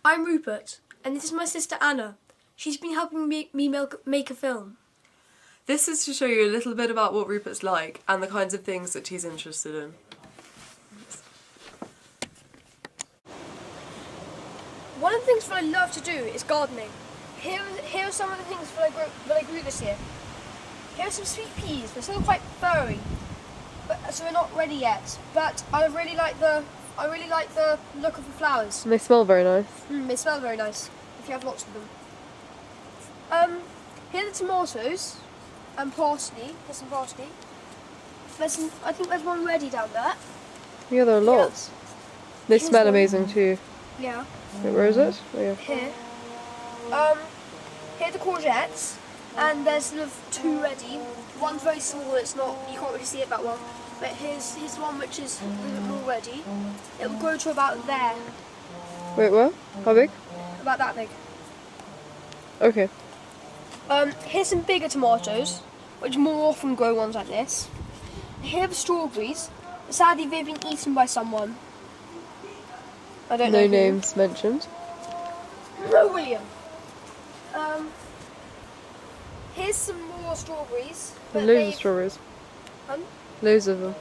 I'm Rupert, and this is my sister Anna. She's been helping me make a film. This is to show you a little bit about what Rupert's like and the kinds of things that he's interested in. One of the things that I love to do is gardening. Here are some of the things that I grew this year. Here are some sweet peas. They're still quite furry, so they're not ready yet. But I really like the look of the flowers. And they smell very nice. They smell very nice if you have lots of them. Here are the tomatoes and parsley. There's some parsley. I think there's one ready down there. Yeah, there are lots. They smell amazing too. Yeah. Wait, where is it? Oh, yeah. Here. Here are the courgettes, and there's sort of two ready. One's very small, you can't really see it that well. But here's one which is a little bit more ready. It will grow to about there. Wait, what? How big? About that big. Okay. Here's some bigger tomatoes, which more often grow ones like this. Here are the strawberries. Sadly, they've been eaten by someone. I don't know. No who. names mentioned. No, William. Here's some more strawberries. There's loads of strawberries. Loads of them.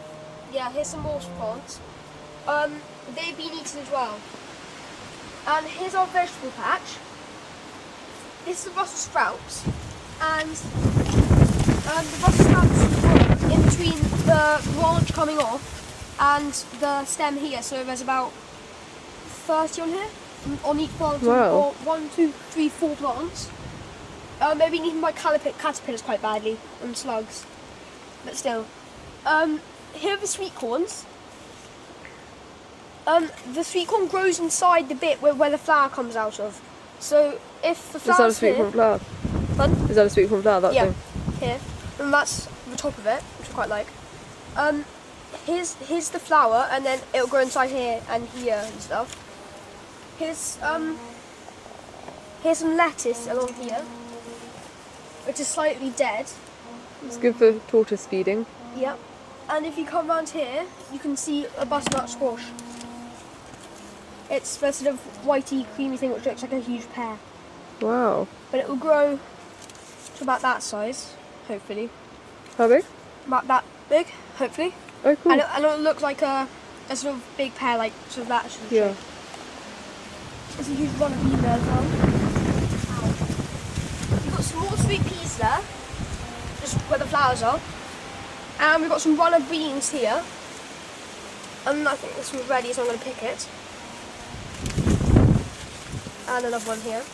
Yeah, here's some more plants. They've been eaten as well. And here's our vegetable patch. This is the Brussels sprouts. And the Brussels sprouts grow in between the branch coming off and the stem here. So there's about 30 on here, on each plant. Wow. Or 1, 2, 3, 4 plants. Maybe eaten by caterpillars quite badly and slugs, but still. Here are the sweet corns. The sweet corn grows inside the bit where the flower comes out of. So if the flower is that a sweet corn flower? Pardon? Is that a sweet corn flower? That thing? Here, and that's the top of it, which I quite like. Here's the flower, and then it'll grow inside here and here and stuff. Here's some lettuce along here, which is slightly dead. It's good for tortoise feeding. Yep. And if you come around here, you can see a butternut squash. It's the sort of whitey, creamy thing which looks like a huge pear. Wow. But it will grow to about that size, hopefully. How big? About that big, hopefully. Oh, cool. And it'll look like a sort of big pear, like sort of that sort of Yeah. shape. There's a huge one of these there as well. Ow. You've got some more sweet peas there, just where the flowers are. And we've got some runner beans here. And I think this one's ready, so I'm going to pick it. And another one here.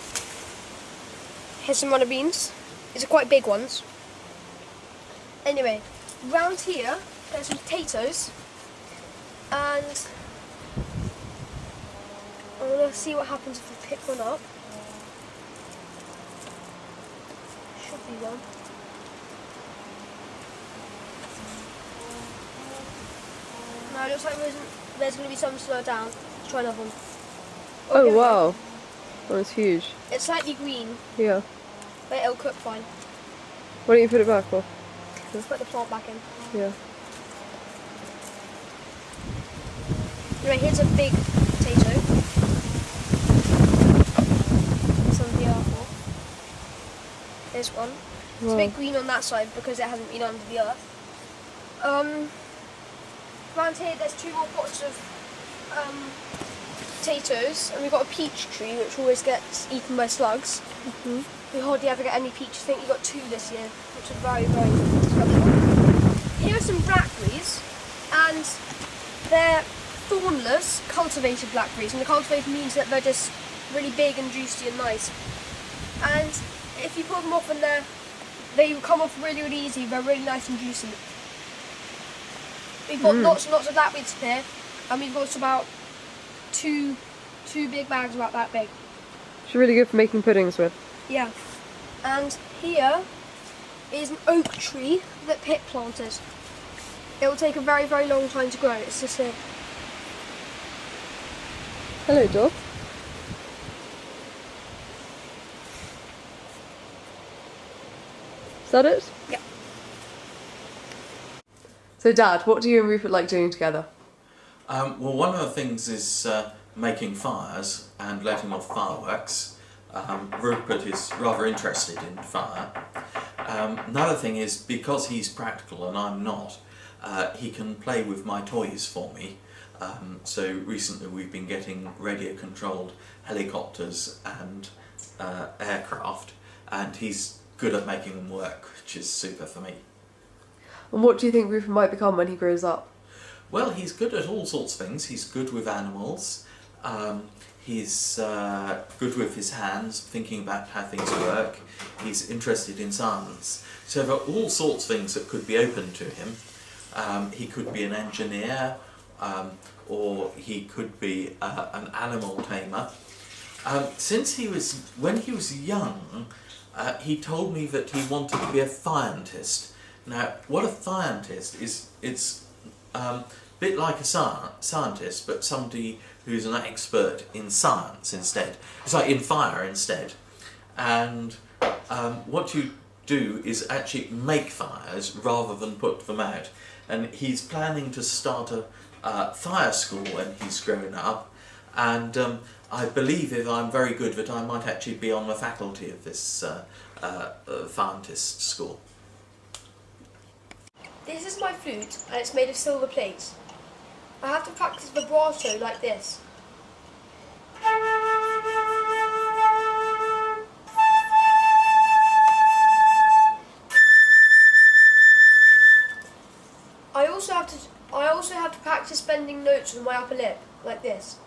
Here's some runner beans. These are quite big ones. Anyway, round here, there's some potatoes. And I'm going to see what happens if I pick one up. Should be one. No, it looks like there's going to be some slow down. Let's try another one. Oh, Okay. wow. That was huge. It's slightly green, Yeah. but it'll cook fine. Why don't you put it back for? Let's put the plant back in. Yeah. Anyway, here's a big potato. Some here for. There's one. It's a Wow. bit green on that side because it hasn't been under the earth. Around here there's 2 more pots of potatoes, and we've got a peach tree which always gets eaten by slugs. Mm-hmm. We hardly ever get any peaches. I think we got 2 this year, which is very, very special. Here are some blackberries, and they're thornless, cultivated blackberries, and the cultivated means that they're just really big and juicy and nice. And if you pull them off, and they come off really, really easy. They're really nice and juicy. We've got lots and lots of blackberries here, and we've got about two big bags about that big. It's really good for making puddings with. Yeah. And here is an oak tree that Pip planted. It will take a very, very long time to grow. It's just here. Hello, dog. Is that it? Yeah. So, Dad, what do you and Rupert like doing together? Well, one of the things is making fires and letting off fireworks. Rupert is rather interested in fire. Another thing is, because he's practical and I'm not, he can play with my toys for me. So recently we've been getting radio-controlled helicopters and aircraft, and he's good at making them work, which is super for me. And what do you think Rupert might become when he grows up? Well, he's good at all sorts of things. He's good with animals. He's good with his hands, thinking about how things work. He's interested in science. So there are all sorts of things that could be open to him. He could be an engineer, or he could be an animal tamer. When he was young, he told me that he wanted to be a scientist. Now, what a scientist is, it's a bit like a scientist, but somebody who's an expert in science instead. It's like in fire instead. And what you do is actually make fires rather than put them out. And he's planning to start a fire school when he's grown up. And I believe, if I'm very good, that I might actually be on the faculty of this scientist school. This is my flute, and it's made of silver plates. I have to practice vibrato like this. I also have to practice bending notes with my upper lip, like this.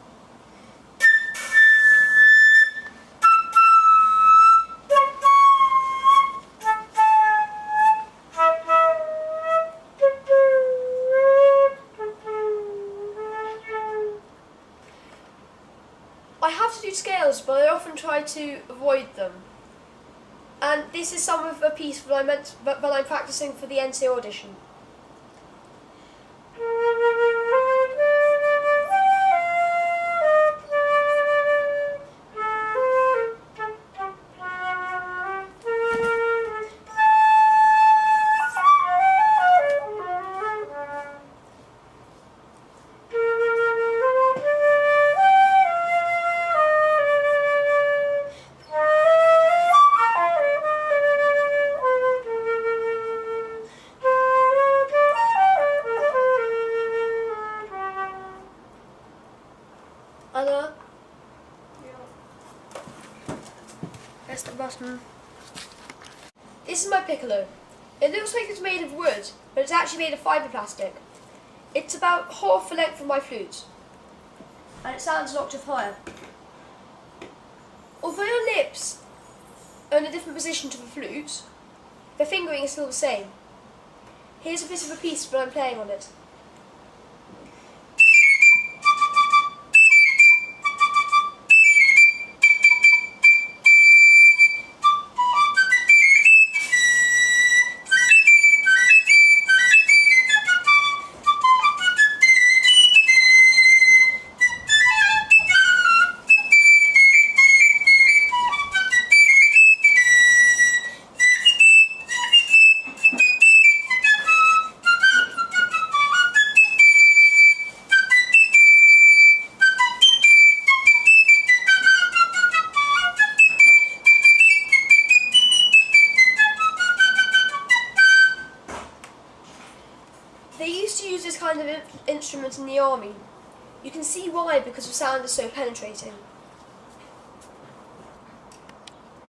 I have to do scales, but I often try to avoid them. And this is some of a piece that I'm practicing for the NCA audition. Anna? Yeah. Press the button. This is my piccolo. It looks like it's made of wood, but it's actually made of fibre plastic. It's about half the length of my flute, and it sounds an octave higher. Although your lips are in a different position to the flute, the fingering is still the same. Here's a bit of a piece when I'm playing on it. They used to use this kind of instrument in the army. You can see why, because the sound is so penetrating.